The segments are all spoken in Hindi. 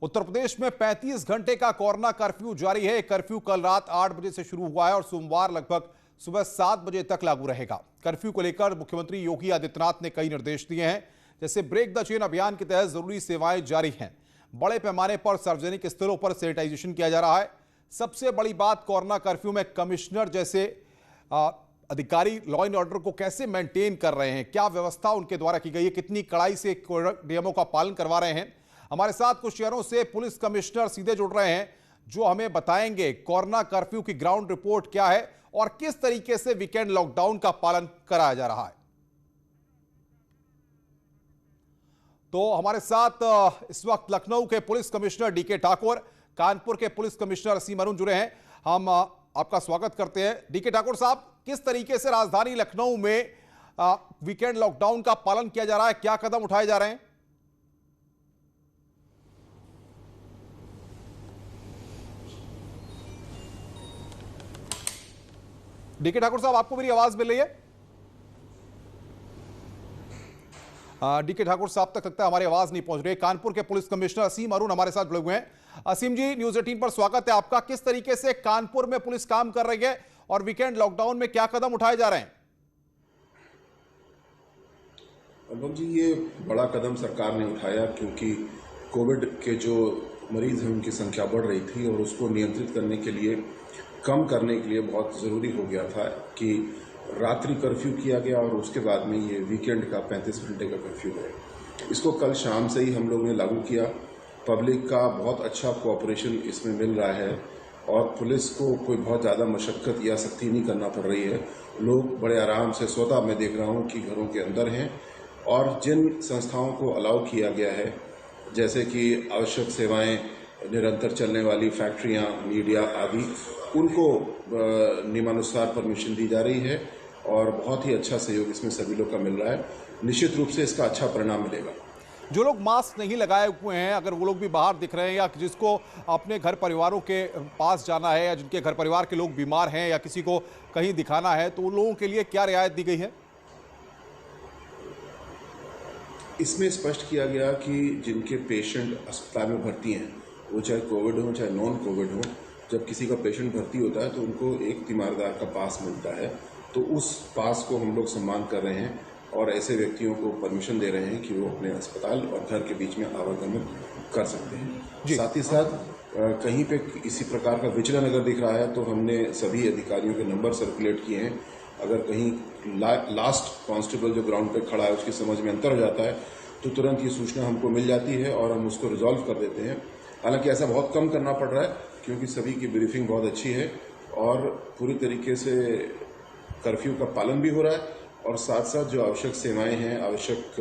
उत्तर प्रदेश में 35 घंटे का कोरोना कर्फ्यू जारी है। कर्फ्यू कल रात 8 बजे से शुरू हुआ है और सोमवार लगभग सुबह 7 बजे तक लागू रहेगा। कर्फ्यू को लेकर मुख्यमंत्री योगी आदित्यनाथ ने कई निर्देश दिए हैं। जैसे ब्रेक द चेन अभियान के तहत जरूरी सेवाएं जारी हैं। बड़े पैमाने पर सार्वजनिक स्थलों पर सैनिटाइजेशन किया जा रहा है। सबसे बड़ी बात, कोरोना कर्फ्यू में कमिश्नर जैसे अधिकारी लॉ एंड ऑर्डर को कैसे मेंटेन कर रहे हैं, क्या व्यवस्था उनके द्वारा की गई है, कितनी कड़ाई से नियमों का पालन करवा रहे हैं। हमारे साथ कुछ शहरों से पुलिस कमिश्नर सीधे जुड़ रहे हैं जो हमें बताएंगे कोरोना कर्फ्यू की ग्राउंड रिपोर्ट क्या है और किस तरीके से वीकेंड लॉकडाउन का पालन कराया जा रहा है। तो हमारे साथ इस वक्त लखनऊ के police commissioner DK Thakur, Kanpur के पुलिस कमिश्नर असीम अरुण जुड़े हैं। हम आपका स्वागत करते हैं। डीके ठाकुर साहब, किस तरीके से राजधानी लखनऊ में वीकेंड लॉकडाउन का पालन किया जा रहा है, क्या कदम उठाए जा रहे हैं? डीके ठाकुर साहब, आपको मेरी आवाज मिल रही है? डीके ठाकुर साहब तक लगता है हमारी आवाज नहीं पहुंच रही। कानपुर के पुलिस कमिश्नर असीम अरुण हमारे साथ जुड़े हुए हैं। असीम जी, न्यूज़ 18 पर स्वागत है आपका। किस तरीके से कानपुर में पुलिस काम कर रही है और वीकेंड लॉकडाउन में क्या कदम उठाए जा रहे हैं? अनुपम जी, ये बड़ा कदम सरकार ने उठाया क्योंकि कोविड के जो मरीज हैं उनकी संख्या बढ़ रही थी और उसको नियंत्रित करने के लिए, कम करने के लिए बहुत ज़रूरी हो गया था कि रात्रि कर्फ्यू किया गया और उसके बाद में ये वीकेंड का 35 घंटे का कर्फ्यू है। इसको कल शाम से ही हम लोग ने लागू किया। पब्लिक का बहुत अच्छा कोऑपरेशन इसमें मिल रहा है और पुलिस को कोई बहुत ज़्यादा मशक्क़त या सख्ती नहीं करना पड़ रही है। लोग बड़े आराम से, स्वतः मैं देख रहा हूँ कि घरों के अंदर हैं और जिन संस्थाओं को अलाउ किया गया है, जैसे कि आवश्यक सेवाएं निरंतर चलने वाली फैक्ट्रियां, मीडिया आदि, उनको नियमानुसार परमिशन दी जा रही है और बहुत ही अच्छा सहयोग इसमें सभी लोग का मिल रहा है। निश्चित रूप से इसका अच्छा परिणाम मिलेगा। जो लोग मास्क नहीं लगाए हुए हैं, अगर वो लोग भी बाहर दिख रहे हैं या जिसको अपने घर परिवारों के पास जाना है या जिनके घर परिवार के लोग बीमार हैं या किसी को कहीं दिखाना है, तो उन लोगों के लिए क्या रियायत दी गई है? इसमें स्पष्ट किया गया कि जिनके पेशेंट अस्पताल में भर्ती हैं, वो चाहे कोविड हो चाहे नॉन कोविड हो, जब किसी का पेशेंट भर्ती होता है तो उनको एक तीमारदार का पास मिलता है। तो उस पास को हम लोग सम्मान कर रहे हैं और ऐसे व्यक्तियों को परमिशन दे रहे हैं कि वो अपने अस्पताल और घर के बीच में आवागमन कर सकते हैं। साथ ही साथ कहीं पे इसी प्रकार का विचलन अगर दिख रहा है तो हमने सभी अधिकारियों के नंबर सर्कुलेट किए हैं। अगर कहीं लास्ट कांस्टेबल जो ग्राउंड पे खड़ा है उसकी समझ में अंतर हो जाता है तो तुरंत ये सूचना हमको मिल जाती है और हम उसको रिजॉल्व कर देते हैं। हालांकि ऐसा बहुत कम करना पड़ रहा है क्योंकि सभी की ब्रीफिंग बहुत अच्छी है और पूरी तरीके से कर्फ्यू का पालन भी हो रहा है और साथ साथ जो आवश्यक सेवाएं हैं, आवश्यक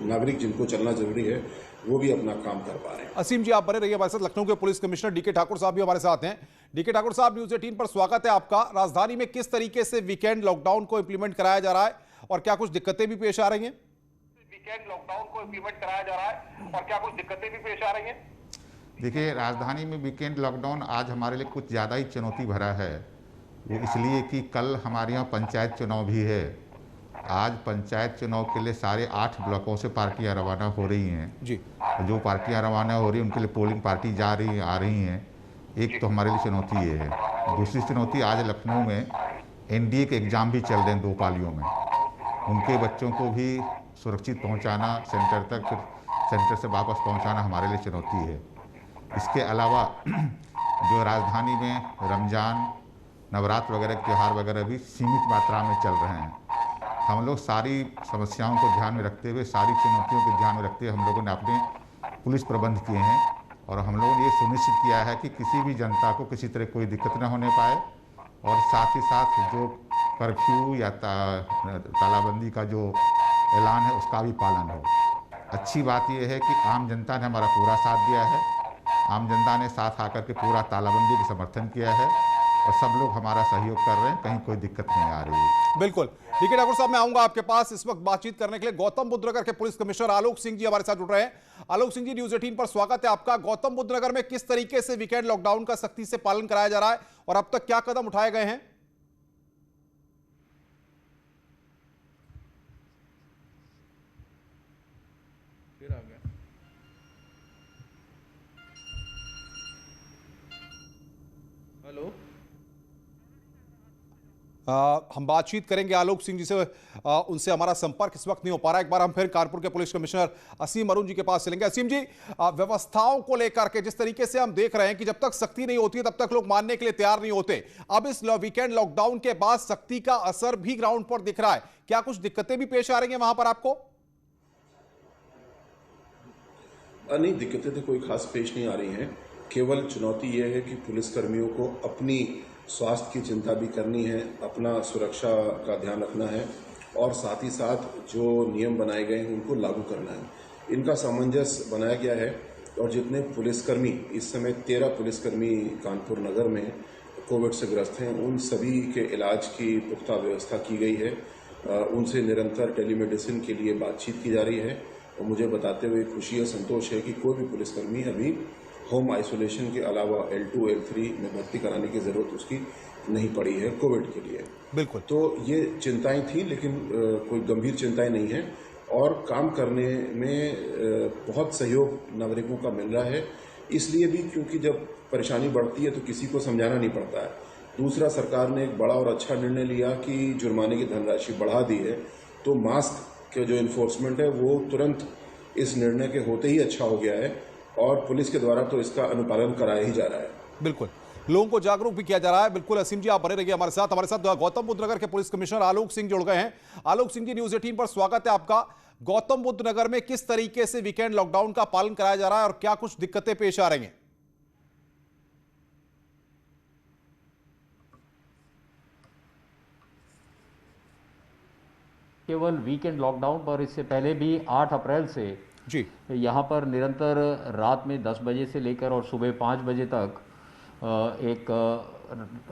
नागरिक जिनको चलना जरूरी है, वो भी अपना काम कर पा रहे हैं। असीम जी, आप बने रहिए हमारे साथ। लखनऊ के पुलिस कमिश्नर डीके ठाकुर साहब भी हमारे साथ हैं। डीके ठाकुर साहब, न्यूज़ 18 पर स्वागत है आपका। राजधानी में किस तरीके से वीकेंड लॉकडाउन को इंप्लीमेंट कराया जा रहा है और क्या कुछ दिक्कतें भी पेश आ रही हैं? वीकेंड लॉकडाउन को इंप्लीमेंट कराया जा रहा है और क्या कुछ दिक्कतें भी पेश आ रही हैं? देखिए, राजधानी में वीकेंड लॉकडाउन आज हमारे लिए कुछ ज़्यादा ही चुनौती भरा है। वो इसलिए कि कल हमारे यहाँ पंचायत चुनाव भी है। आज पंचायत चुनाव के लिए सारे 8 ब्लॉकों से पार्टियां रवाना हो रही हैं जी। जो पार्टियां रवाना हो रही हैं उनके लिए पोलिंग पार्टी जा रही आ रही हैं। एक तो हमारे लिए चुनौती ये है। दूसरी चुनौती, आज लखनऊ में एनडीए के एग्ज़ाम भी चल रहे हैं 2 पालियों में। उनके बच्चों को भी सुरक्षित पहुँचाना सेंटर तक, फिर सेंटर से वापस पहुँचाना हमारे लिए चुनौती है। इसके अलावा जो राजधानी में रमज़ान, नवरात्र वगैरह के त्यौहार वगैरह भी सीमित मात्रा में चल रहे हैं। हम लोग सारी समस्याओं को ध्यान में रखते हुए, सारी चुनौतियों को ध्यान में रखते हुए हम लोगों ने अपने पुलिस प्रबंध किए हैं और हम लोगों ने ये सुनिश्चित किया है कि किसी भी जनता को किसी तरह कोई दिक्कत न होने पाए और साथ ही साथ जो कर्फ्यू या तालाबंदी का जो ऐलान है उसका भी पालन हो। अच्छी बात यह है कि आम जनता ने हमारा पूरा साथ दिया है। आम जनता ने साथ आकर के पूरा तालाबंदी का समर्थन किया है और सब लोग हमारा सहयोग कर रहे हैं, कहीं कोई दिक्कत नहीं आ रही है। बिल्कुल। डीके ठाकुर साहब, मैं आऊंगा आपके पास इस वक्त बातचीत करने के लिए। गौतम बुद्ध नगर के पुलिस कमिश्नर आलोक सिंह जी हमारे साथ जुड़ रहे हैं। आलोक सिंह जी, न्यूज़ 18 पर स्वागत है आपका। गौतम बुद्ध नगर में किस तरीके से वीकेंड लॉकडाउन का सख्ती से पालन कराया जा रहा है और अब तक क्या कदम उठाए गए हैं? फिर आ गया। हेलो। हम बातचीत करेंगे आलोक सिंह जी से। उनसे हमारा संपर्क इस वक्त नहीं हो पा रहा। एक बार हम फिर कानपुर के पुलिस कमिश्नर असीम अरुण जी के पास चलेंगे। असीम जी, व्यवस्थाओं को लेकर के जिस तरीके से हम देख रहे हैं कि जब तक सख्ती नहीं होती है तब तक लोग मानने के लिए तैयार नहीं होते। अब इस वीकेंड लॉकडाउन के बाद सख्ती का असर भी ग्राउंड पर दिख रहा है। क्या कुछ दिक्कतें भी पेश आ रही हैं वहां पर आपको? नहीं, दिक्कतें तो कोई खास पेश नहीं आ रही हैं। केवल चुनौती यह है कि पुलिसकर्मियों को अपनी स्वास्थ्य की चिंता भी करनी है, अपना सुरक्षा का ध्यान रखना है और साथ ही साथ जो नियम बनाए गए हैं उनको लागू करना है। इनका सामंजस्य बनाया गया है और जितने पुलिसकर्मी इस समय 13 पुलिसकर्मी कानपुर नगर में कोविड से ग्रस्त हैं, उन सभी के इलाज की पुख्ता व्यवस्था की गई है। उनसे निरंतर टेलीमेडिसिन के लिए बातचीत की जा रही है और मुझे बताते हुए खुशी और संतोष है कि कोई भी पुलिसकर्मी अभी होम आइसोलेशन के अलावा L2, L3 में भर्ती कराने की ज़रूरत उसकी नहीं पड़ी है कोविड के लिए। बिल्कुल। तो ये चिंताएं थी, लेकिन कोई गंभीर चिंताएं नहीं हैं और काम करने में बहुत सहयोग नागरिकों का मिल रहा है। इसलिए भी क्योंकि जब परेशानी बढ़ती है तो किसी को समझाना नहीं पड़ता है। दूसरा, सरकार ने एक बड़ा और अच्छा निर्णय लिया कि जुर्माने की धनराशि बढ़ा दी है, तो मास्क के जो इन्फोर्समेंट है वो तुरंत इस निर्णय के होते ही अच्छा हो गया है और पुलिस के द्वारा तो इसका अनुपालन कराया ही जा रहा है। बिल्कुल, लोगों को जागरूक भी किया जा रहा है। बिल्कुल असीम जी, आप बने रहिए हमारे साथ गौतम बुद्ध नगर के पुलिस कमिश्नर आलोक सिंह जुड़ गए हैं। आलोक सिंह जी, न्यूज़ 18 पर स्वागत है आपका। गौतम बुद्ध नगर में किस तरीके से वीकेंड लॉकडाउन का पालन कराया जा रहा है और क्या कुछ दिक्कतें पेश आ रही हैं? केवल वीकेंड लॉकडाउन पर इससे पहले भी 8 अप्रैल से जी यहाँ पर निरंतर रात में 10 बजे से लेकर और सुबह 5 बजे तक एक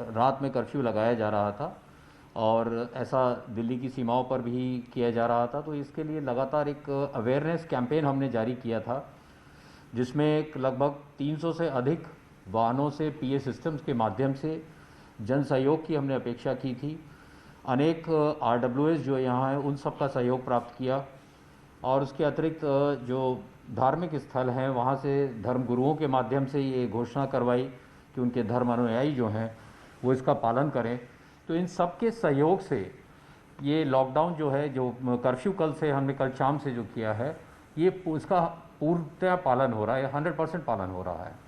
रात में कर्फ्यू लगाया जा रहा था और ऐसा दिल्ली की सीमाओं पर भी किया जा रहा था। तो इसके लिए लगातार एक अवेयरनेस कैंपेन हमने जारी किया था, जिसमें लगभग 300 से अधिक वाहनों से PA सिस्टम्स के माध्यम से जन सहयोग की हमने अपेक्षा की थी। अनेक RWS जो यहाँ हैं उन सब का सहयोग प्राप्त किया और उसके अतिरिक्त जो धार्मिक स्थल हैं वहाँ से धर्मगुरुओं के माध्यम से ये घोषणा करवाई कि उनके धर्म अनुयायी जो हैं वो इसका पालन करें। तो इन सब के सहयोग से ये लॉकडाउन जो है, जो कर्फ्यू कल से हमने कल शाम से जो किया है, ये उसका पूर्णतः पालन हो रहा है, 100% पालन हो रहा है।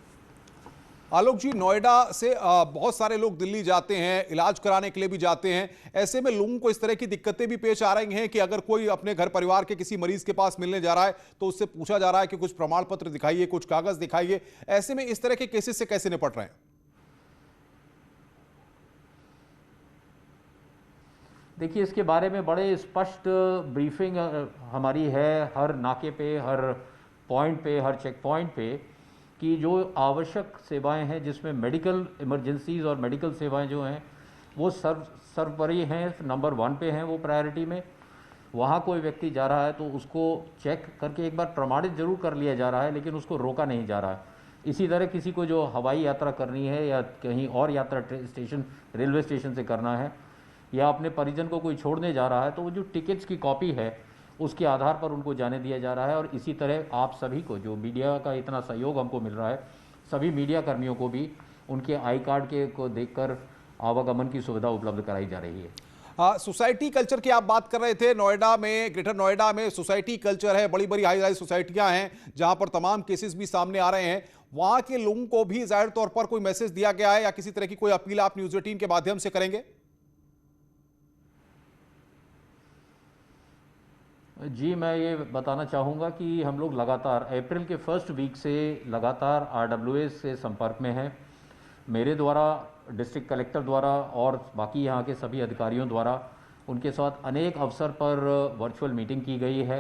आलोक जी, नोएडा से बहुत सारे लोग दिल्ली जाते हैं, इलाज कराने के लिए भी जाते हैं। ऐसे में लोगों को इस तरह की दिक्कतें भी पेश आ रही हैं कि अगर कोई अपने घर परिवार के किसी मरीज के पास मिलने जा रहा है तो उससे पूछा जा रहा है कि कुछ प्रमाण पत्र दिखाइए, कुछ कागज दिखाइए। ऐसे में इस तरह के केसेस से कैसे निपट रहे हैं? देखिए, इसके बारे में बड़े स्पष्ट ब्रीफिंग हमारी है हर नाके पे, हर पॉइंट पे, हर चेक पॉइंट पे, कि जो आवश्यक सेवाएं हैं जिसमें मेडिकल इमरजेंसीज और मेडिकल सेवाएं जो हैं वो सर्वोपरि हैं, नंबर 1 पे हैं वो प्रायोरिटी में। वहाँ कोई व्यक्ति जा रहा है तो उसको चेक करके एक बार प्रमाणित जरूर कर लिया जा रहा है, लेकिन उसको रोका नहीं जा रहा है। इसी तरह किसी को जो हवाई यात्रा करनी है या कहीं और यात्रा स्टेशन, रेलवे स्टेशन से करना है या अपने परिजन को कोई छोड़ने जा रहा है तो वो जो टिकट्स की कॉपी है उसके आधार पर उनको जाने दिया जा रहा है। और इसी तरह आप सभी को, जो मीडिया का इतना सहयोग हमको मिल रहा है, सभी मीडिया कर्मियों को भी उनके आई कार्ड के को देखकर आवागमन की सुविधा उपलब्ध कराई जा रही है। सोसाइटी कल्चर की आप बात कर रहे थे। नोएडा में, ग्रेटर नोएडा में सोसाइटी कल्चर है, बड़ी बड़ी हाई सोसाइटियां हैं जहां पर तमाम केसेस भी सामने आ रहे हैं। वहां के लोगों को भी जाहिर तौर पर कोई मैसेज दिया गया है या किसी तरह की कोई अपील आप न्यूज़ 18 के माध्यम से करेंगे? जी, मैं ये बताना चाहूँगा कि हम लोग लगातार अप्रैल के फर्स्ट वीक से लगातार RWS से संपर्क में हैं। मेरे द्वारा, डिस्ट्रिक्ट कलेक्टर द्वारा और बाकी यहाँ के सभी अधिकारियों द्वारा उनके साथ अनेक अवसर पर वर्चुअल मीटिंग की गई है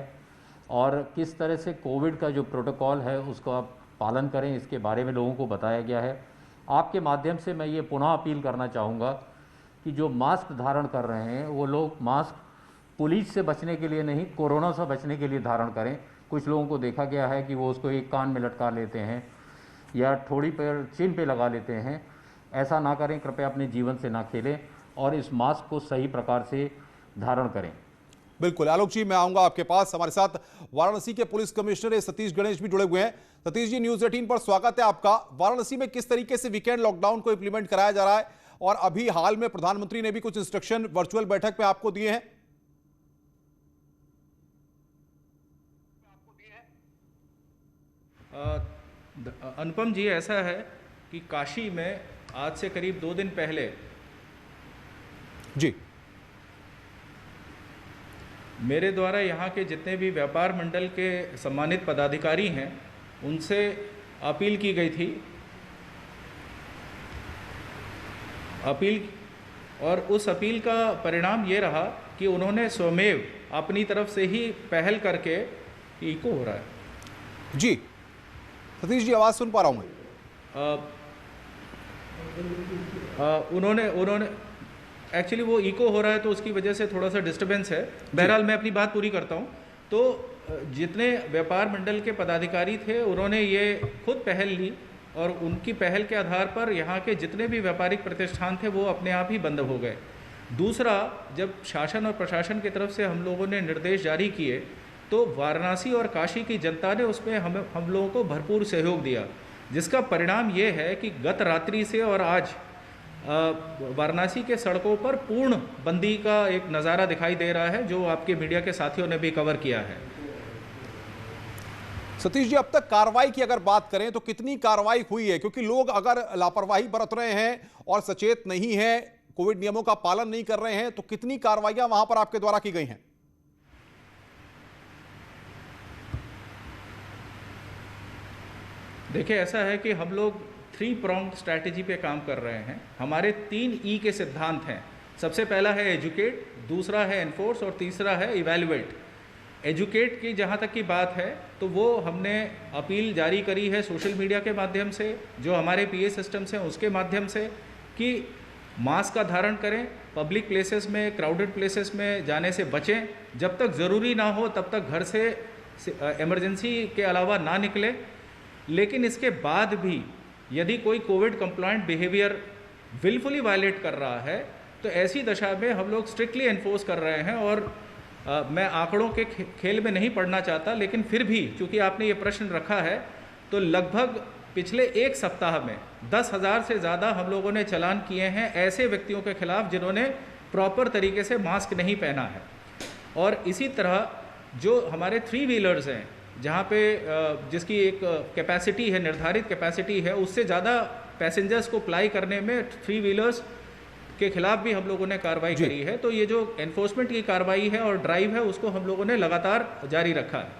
और किस तरह से कोविड का जो प्रोटोकॉल है उसका पालन करें, इसके बारे में लोगों को बताया गया है। आपके माध्यम से मैं ये पुनः अपील करना चाहूँगा कि जो मास्क धारण कर रहे हैं वो लोग मास्क पुलिस से बचने के लिए नहीं, कोरोना से बचने के लिए धारण करें। कुछ लोगों को देखा गया है कि वो उसको एक कान में लटका लेते हैं या ठोड़ी पर, चिन पे लगा लेते हैं। ऐसा ना करें, कृपया अपने जीवन से ना खेलें और इस मास्क को सही प्रकार से धारण करें। बिल्कुल आलोक जी, मैं आऊंगा आपके पास। हमारे साथ वाराणसी के पुलिस कमिश्नर सतीश गणेश भी जुड़े हुए हैं। सतीश जी, न्यूज़ 18 पर स्वागत है आपका। वाराणसी में किस तरीके से वीकेंड लॉकडाउन को इंप्लीमेंट कराया जा रहा है, और अभी हाल में प्रधानमंत्री ने भी कुछ इंस्ट्रक्शन वर्चुअल बैठक में आपको दिए हैं? अनुपम जी, ऐसा है कि काशी में आज से करीब 2 दिन पहले जी मेरे द्वारा यहाँ के जितने भी व्यापार मंडल के सम्मानित पदाधिकारी हैं उनसे अपील की गई थी, और उस अपील का परिणाम ये रहा कि उन्होंने स्वमेव अपनी तरफ से ही पहल करके, इको हो रहा है जी सतीश जी, आवाज सुन पा रहा हूं मैं। उन्होंने एक्चुअली वो इको हो रहा है तो उसकी वजह से थोड़ा सा डिस्टरबेंस है। बहरहाल मैं अपनी बात पूरी करता हूँ। तो जितने व्यापार मंडल के पदाधिकारी थे उन्होंने ये खुद पहल ली, और उनकी पहल के आधार पर यहाँ के जितने भी व्यापारिक प्रतिष्ठान थे वो अपने आप ही बंद हो गए। दूसरा, जब शासन और प्रशासन की तरफ से हम लोगों ने निर्देश जारी किए तो वाराणसी और काशी की जनता ने उसमें हम लोगों को भरपूर सहयोग दिया, जिसका परिणाम ये है कि गत रात्रि से और आज वाराणसी के सड़कों पर पूर्ण बंदी का एक नज़ारा दिखाई दे रहा है, जो आपके मीडिया के साथियों ने भी कवर किया है। सतीश जी, अब तक कार्रवाई की अगर बात करें तो कितनी कार्रवाई हुई है? क्योंकि लोग अगर लापरवाही बरत रहे हैं और सचेत नहीं है, कोविड नियमों का पालन नहीं कर रहे हैं, तो कितनी कार्रवाइयां वहां पर आपके द्वारा की गई हैं? देखिए, ऐसा है कि हम लोग 3 pronged स्ट्रैटेजी पे काम कर रहे हैं। हमारे 3 ई के सिद्धांत हैं। सबसे पहला है एजुकेट, दूसरा है एनफोर्स और तीसरा है इवैल्यूएट। एजुकेट की जहाँ तक की बात है तो वो हमने अपील जारी करी है सोशल मीडिया के माध्यम से, जो हमारे पीए सिस्टम्स हैं उसके माध्यम से, कि मास्क का धारण करें, पब्लिक प्लेसेस में, क्राउडेड प्लेसेस में जाने से बचें, जब तक ज़रूरी ना हो तब तक घर से इमरजेंसी के अलावा ना निकलें। लेकिन इसके बाद भी यदि कोई Covid compliant behaviour wilfully violate कर रहा है तो ऐसी दशा में हम लोग स्ट्रिक्टली एनफोर्स कर रहे हैं। और मैं आंकड़ों के खेल में नहीं पड़ना चाहता, लेकिन फिर भी चूंकि आपने ये प्रश्न रखा है तो लगभग पिछले 1 सप्ताह में 10,000 से ज़्यादा हम लोगों ने चालान किए हैं ऐसे व्यक्तियों के खिलाफ जिन्होंने प्रॉपर तरीके से मास्क नहीं पहना है। और इसी तरह जो हमारे 3 व्हीलर्स हैं, जहाँ पे जिसकी एक कैपेसिटी है, निर्धारित कैपेसिटी है, उससे ज़्यादा पैसेंजर्स को प्लाई करने में 3 व्हीलर्स के खिलाफ भी हम लोगों ने कार्रवाई करी है। तो ये जो एनफोर्समेंट की कार्रवाई है और ड्राइव है उसको हम लोगों ने लगातार जारी रखा है।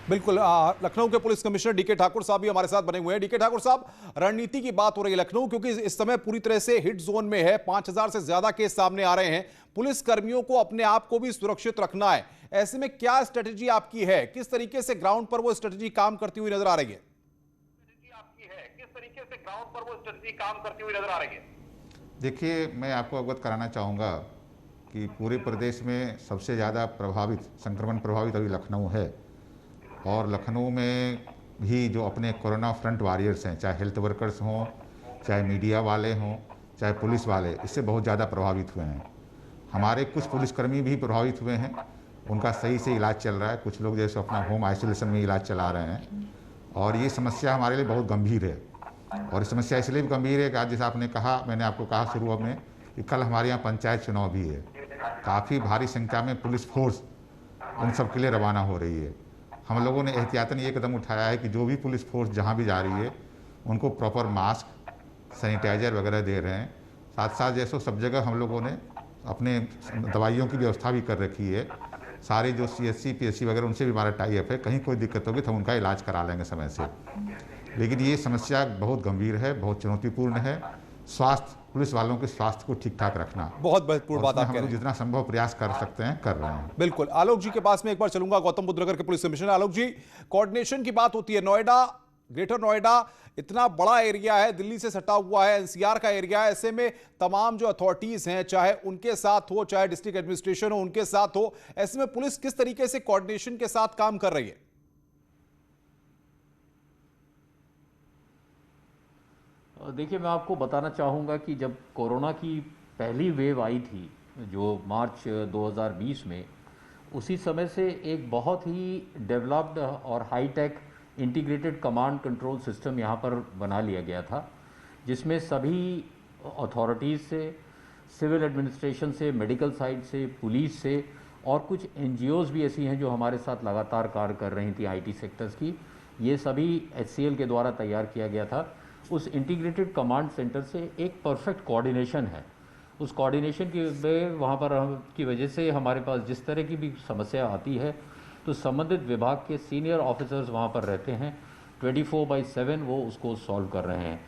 बिल्कुल। लखनऊ के पुलिस कमिश्नर डीके ठाकुर साहब भी हमारे साथ बने हुए हैं। डीके ठाकुर साहब, रणनीति की बात हो रही है लखनऊ, क्योंकि इस समय पूरी तरह से हिट जोन में है, 5,000 से ज्यादा केस सामने आ रहे हैं। पुलिस कर्मियों को अपने आप को भी सुरक्षित रखना है, ऐसे में क्या स्ट्रेटेजी आपकी है? किस तरीके से ग्राउंड पर वो स्ट्रेटेजी काम करती हुई नजर आ रही है? किस तरीके से ग्राउंड पर वो स्ट्रेटेजी काम करती हुई नजर आ रही है? देखिए, मैं आपको अवगत कराना चाहूँगा कि पूरे प्रदेश में सबसे ज़्यादा संक्रमण प्रभावित अभी लखनऊ है। और लखनऊ में भी जो अपने कोरोना फ्रंट वॉरियर्स हैं, चाहे हेल्थ वर्कर्स हों, चाहे मीडिया वाले हों, चाहे पुलिस वाले, इससे बहुत ज़्यादा प्रभावित हुए हैं। हमारे कुछ पुलिसकर्मी भी प्रभावित हुए हैं, उनका सही से इलाज चल रहा है। कुछ लोग जैसे अपना होम आइसोलेशन में इलाज चला रहे हैं। और ये समस्या हमारे लिए बहुत गंभीर है। और ये समस्या इसलिए भी गंभीर है कि आज जैसे आपने कहा, मैंने आपको कहा शुरू में, कि कल हमारे यहाँ पंचायत चुनाव भी है। काफ़ी भारी संख्या में पुलिस फोर्स उन सब के लिए रवाना हो रही है। हम लोगों ने एहतियातन ये कदम उठाया है कि जो भी पुलिस फोर्स जहाँ भी जा रही है उनको प्रॉपर मास्क, सैनिटाइजर वगैरह दे रहे हैं। साथ साथ जैसे सब जगह हम लोगों ने अपने दवाइयों की व्यवस्था भी कर रखी है। सारे जो CSC PSC वगैरह उनसे भी हमारा टाई अप है। कहीं कोई दिक्कत होगी तो हम उनका इलाज करा लेंगे समय से। लेकिन ये समस्या बहुत गंभीर है, बहुत चुनौतीपूर्ण है। स्वास्थ्य, पुलिस वालों के स्वास्थ्य को ठीक ठाक रखना बहुत महत्वपूर्ण बात आप कह रहे हैं। जितना संभव प्रयास कर सकते हैं कर रहे हैं। बिल्कुल। आलोक जी के पास में एक बार चलूंगा, गौतम बुद्ध नगर के पुलिस कमिश्नर। आलोक जी, कोऑर्डिनेशन की बात होती है, नोएडा, ग्रेटर नोएडा इतना बड़ा एरिया है, दिल्ली से सटा हुआ है, NCR का एरिया है। ऐसे में तमाम जो अथॉरिटीज हैं, चाहे उनके साथ हो, चाहे डिस्ट्रिक्ट एडमिनिस्ट्रेशन हो, उनके साथ हो, ऐसे में पुलिस किस तरीके से कोऑर्डिनेशन के साथ काम कर रही है? देखिए, मैं आपको बताना चाहूँगा कि जब कोरोना की पहली वेव आई थी, जो मार्च 2020 में, उसी समय से एक बहुत ही डेवलप्ड और high tech integrated command control system यहाँ पर बना लिया गया था, जिसमें सभी अथॉरिटीज़ से, सिविल एडमिनिस्ट्रेशन से, मेडिकल साइड से, पुलिस से और कुछ एनजीओज़ भी ऐसी हैं जो हमारे साथ लगातार कार्य कर रही थी आईटी सेक्टर्स की, ये सभी HCL के द्वारा तैयार किया गया था। उस इंटीग्रेटेड कमांड सेंटर से एक परफेक्ट कोऑर्डिनेशन है। उस कोऑर्डिनेशन की वहाँ पर की वजह से हमारे पास जिस तरह की भी समस्या आती है तो संबंधित विभाग के सीनियर ऑफिसर्स वहाँ पर रहते हैं, 24/7 वो उसको सॉल्व कर रहे हैं।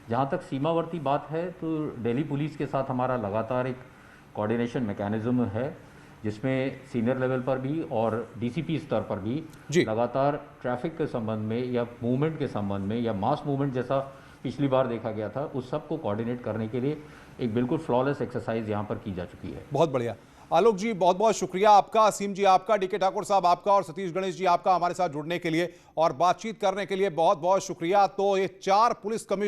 जहाँ तक सीमावर्ती बात है तो दिल्ली पुलिस के साथ हमारा लगातार एक कोऑर्डिनेशन मैकेनिज्म है, जिसमें सीनियर लेवल पर भी और डीसीपी स्तर पर भी लगातार ट्रैफिक के संबंध में या मूवमेंट के संबंध में या मास मूवमेंट जैसा पिछली बार देखा गया था, उस सब को कोऑर्डिनेट करने के लिए एक बिल्कुल फ्लॉलेस एक्सरसाइज यहाँ पर की जा चुकी है। बहुत बढ़िया आलोक जी, बहुत बहुत शुक्रिया आपका, असीम जी आपका, डीके ठाकुर साहब आपका और सतीश गणेश जी आपका हमारे साथ जुड़ने के लिए और बातचीत करने के लिए बहुत बहुत शुक्रिया। तो ये 4 पुलिस कमिश्नर